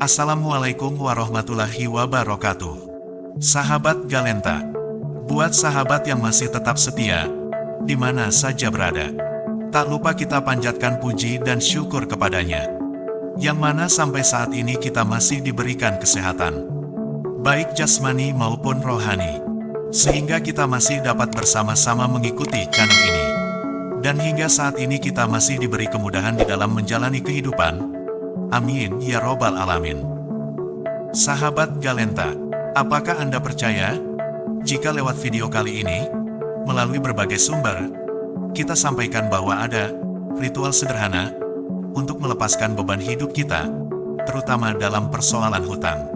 Assalamualaikum warahmatullahi wabarakatuh. Sahabat Galenta, buat sahabat yang masih tetap setia, di mana saja berada, tak lupa kita panjatkan puji dan syukur kepadanya, yang mana sampai saat ini kita masih diberikan kesehatan, baik jasmani maupun rohani, sehingga kita masih dapat bersama-sama mengikuti channel ini. Dan hingga saat ini kita masih diberi kemudahan di dalam menjalani kehidupan. Amin ya robbal alamin. Sahabat Galenta, apakah Anda percaya jika lewat video kali ini, melalui berbagai sumber, kita sampaikan bahwa ada ritual sederhana untuk melepaskan beban hidup kita, terutama dalam persoalan hutang.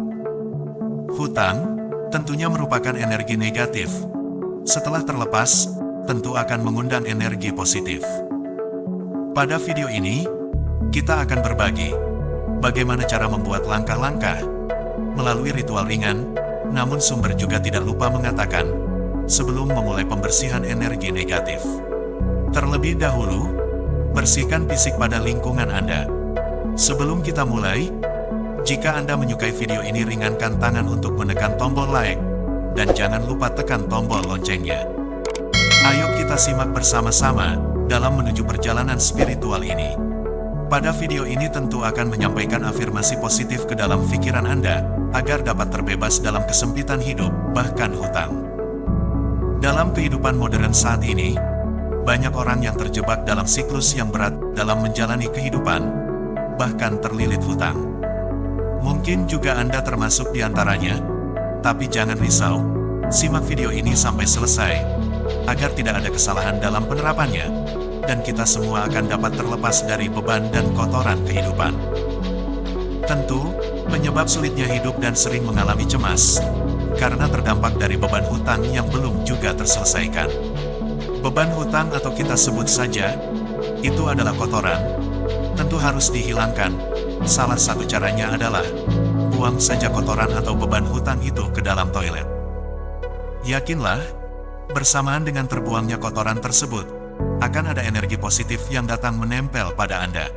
Hutang tentunya merupakan energi negatif. Setelah terlepas, tentu akan mengundang energi positif. Pada video ini, kita akan berbagi bagaimana cara membuat langkah-langkah melalui ritual ringan, namun sumber juga tidak lupa mengatakan, sebelum memulai pembersihan energi negatif. Terlebih dahulu, bersihkan fisik pada lingkungan Anda. Sebelum kita mulai, jika Anda menyukai video ini, ringankan tangan untuk menekan tombol like, dan jangan lupa tekan tombol loncengnya. Ayo kita simak bersama-sama dalam menuju perjalanan spiritual ini. Pada video ini tentu akan menyampaikan afirmasi positif ke dalam pikiran Anda, agar dapat terbebas dalam kesempitan hidup, bahkan hutang. Dalam kehidupan modern saat ini, banyak orang yang terjebak dalam siklus yang berat dalam menjalani kehidupan, bahkan terlilit hutang. Mungkin juga Anda termasuk di antaranya, tapi jangan risau, simak video ini sampai selesai, agar tidak ada kesalahan dalam penerapannya, dan kita semua akan dapat terlepas dari beban dan kotoran kehidupan. Tentu, penyebab sulitnya hidup dan sering mengalami cemas, karena terdampak dari beban hutang yang belum juga terselesaikan. Beban hutang atau kita sebut saja, itu adalah kotoran, tentu harus dihilangkan. Salah satu caranya adalah, buang saja kotoran atau beban hutang itu ke dalam toilet. Yakinlah, bersamaan dengan terbuangnya kotoran tersebut, akan ada energi positif yang datang menempel pada Anda.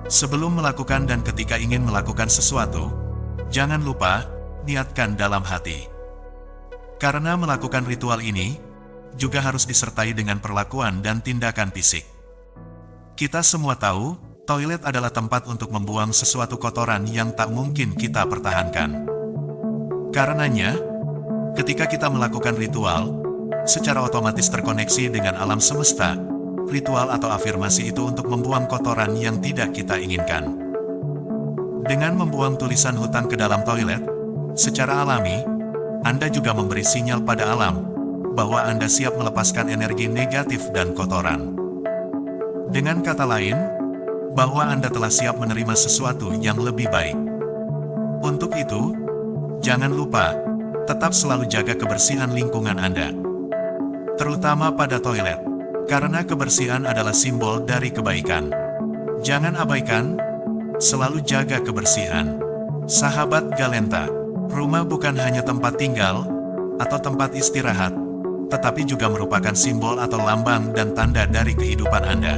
Sebelum melakukan dan ketika ingin melakukan sesuatu, jangan lupa, niatkan dalam hati. Karena melakukan ritual ini, juga harus disertai dengan perlakuan dan tindakan fisik. Kita semua tahu, toilet adalah tempat untuk membuang sesuatu kotoran yang tak mungkin kita pertahankan. Karenanya, ketika kita melakukan ritual, secara otomatis terkoneksi dengan alam semesta. Ritual atau afirmasi itu untuk membuang kotoran yang tidak kita inginkan. Dengan membuang tulisan hutang ke dalam toilet, secara alami, Anda juga memberi sinyal pada alam bahwa Anda siap melepaskan energi negatif dan kotoran. Dengan kata lain, bahwa Anda telah siap menerima sesuatu yang lebih baik. Untuk itu, jangan lupa, tetap selalu jaga kebersihan lingkungan Anda, terutama pada toilet, karena kebersihan adalah simbol dari kebaikan. Jangan abaikan, selalu jaga kebersihan. Sahabat Galenta, rumah bukan hanya tempat tinggal atau tempat istirahat, tetapi juga merupakan simbol atau lambang dan tanda dari kehidupan Anda.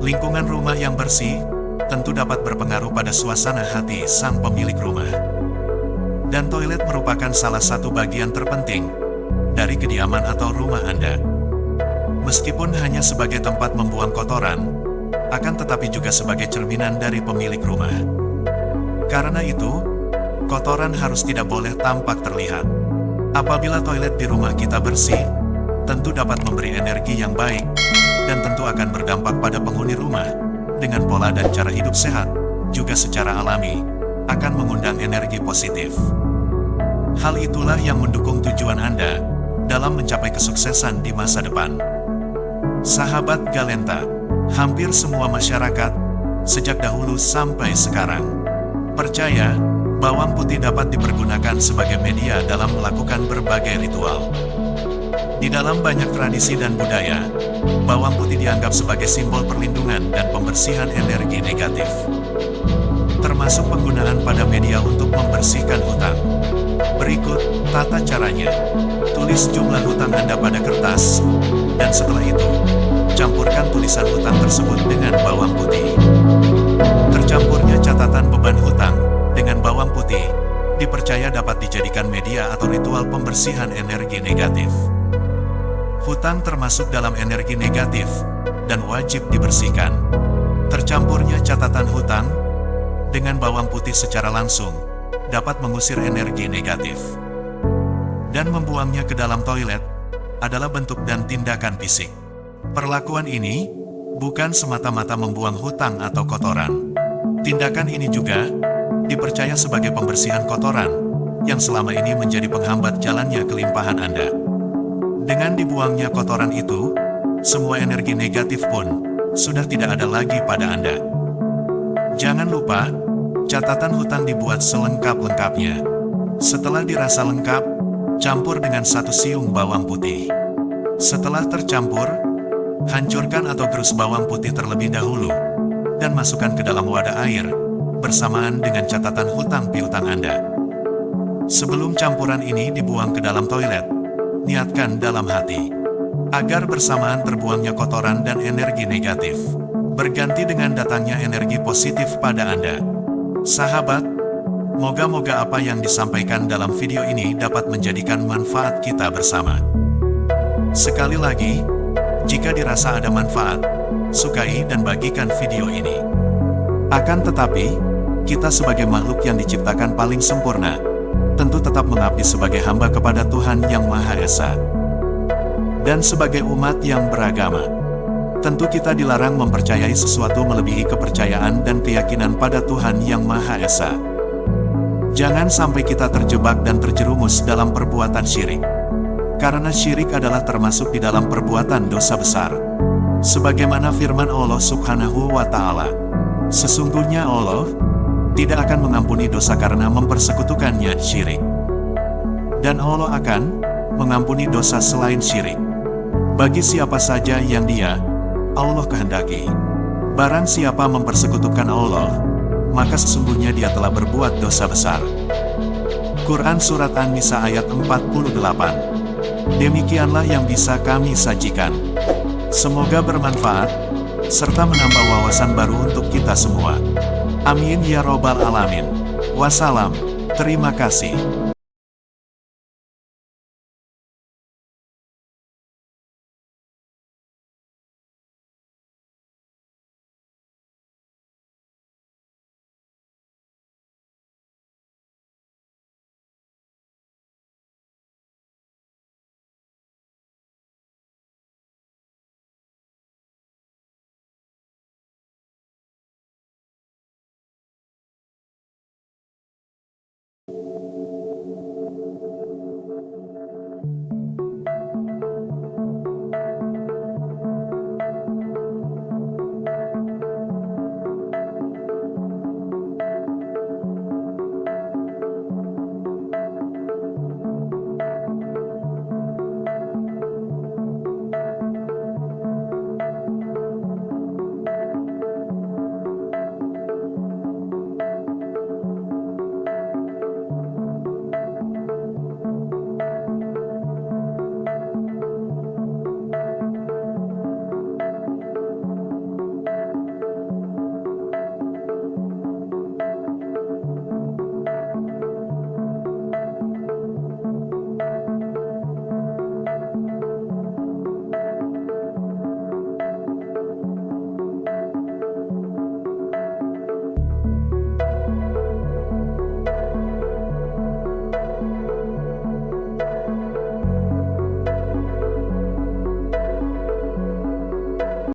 Lingkungan rumah yang bersih tentu dapat berpengaruh pada suasana hati sang pemilik rumah. Dan toilet merupakan salah satu bagian terpenting dari kediaman atau rumah Anda. Meskipun hanya sebagai tempat membuang kotoran, akan tetapi juga sebagai cerminan dari pemilik rumah. Karena itu, kotoran harus tidak boleh tampak terlihat. Apabila toilet di rumah kita bersih, tentu dapat memberi energi yang baik, dan tentu akan berdampak pada penghuni rumah, dengan pola dan cara hidup sehat, juga secara alami, akan mengundang energi positif. Hal itulah yang mendukung tujuan Anda dalam mencapai kesuksesan di masa depan. Sahabat Galenta, hampir semua masyarakat, sejak dahulu sampai sekarang, percaya bawang putih dapat dipergunakan sebagai media dalam melakukan berbagai ritual. Di dalam banyak tradisi dan budaya, bawang putih dianggap sebagai simbol perlindungan dan pembersihan energi negatif, termasuk penggunaan pada media untuk membersihkan hutang. Berikut tata caranya. Tulis jumlah hutang Anda pada kertas, dan setelah itu, campurkan tulisan hutang tersebut dengan bawang putih. Tercampurnya catatan beban hutang dengan bawang putih dipercaya dapat dijadikan media atau ritual pembersihan energi negatif. Hutang termasuk dalam energi negatif dan wajib dibersihkan. Tercampurnya catatan hutang dengan bawang putih secara langsung dapat mengusir energi negatif. Dan membuangnya ke dalam toilet adalah bentuk dan tindakan fisik. Perlakuan ini bukan semata-mata membuang hutang atau kotoran. Tindakan ini juga dipercaya sebagai pembersihan kotoran yang selama ini menjadi penghambat jalannya kelimpahan Anda. Dengan dibuangnya kotoran itu, semua energi negatif pun sudah tidak ada lagi pada Anda. Jangan lupa, catatan hutang dibuat selengkap-lengkapnya. Setelah dirasa lengkap, campur dengan 1 siung bawang putih. Setelah tercampur, hancurkan atau gerus bawang putih terlebih dahulu dan masukkan ke dalam wadah air bersamaan dengan catatan hutang piutang Anda. Sebelum campuran ini dibuang ke dalam toilet, niatkan dalam hati agar bersamaan terbuangnya kotoran dan energi negatif berganti dengan datangnya energi positif pada Anda. Sahabat, moga-moga apa yang disampaikan dalam video ini dapat menjadikan manfaat kita bersama. Sekali lagi, jika dirasa ada manfaat, sukai dan bagikan video ini. Akan tetapi, kita sebagai makhluk yang diciptakan paling sempurna, tentu tetap mengabdi sebagai hamba kepada Tuhan Yang Maha Esa. Dan sebagai umat yang beragama, tentu kita dilarang mempercayai sesuatu melebihi kepercayaan dan keyakinan pada Tuhan Yang Maha Esa. Jangan sampai kita terjebak dan terjerumus dalam perbuatan syirik. Karena syirik adalah termasuk di dalam perbuatan dosa besar. Sebagaimana firman Allah Subhanahu wa Ta'ala, sesungguhnya Allah tidak akan mengampuni dosa karena mempersekutukannya syirik. Dan Allah akan mengampuni dosa selain syirik bagi siapa saja yang Dia, Allah kehendaki. Barang siapa mempersekutukan Allah, maka sesungguhnya dia telah berbuat dosa besar. Quran Surat An-Nisa ayat 48. Demikianlah yang bisa kami sajikan. Semoga bermanfaat, serta menambah wawasan baru untuk kita semua. Amin ya robbal alamin. Wassalam, terima kasih.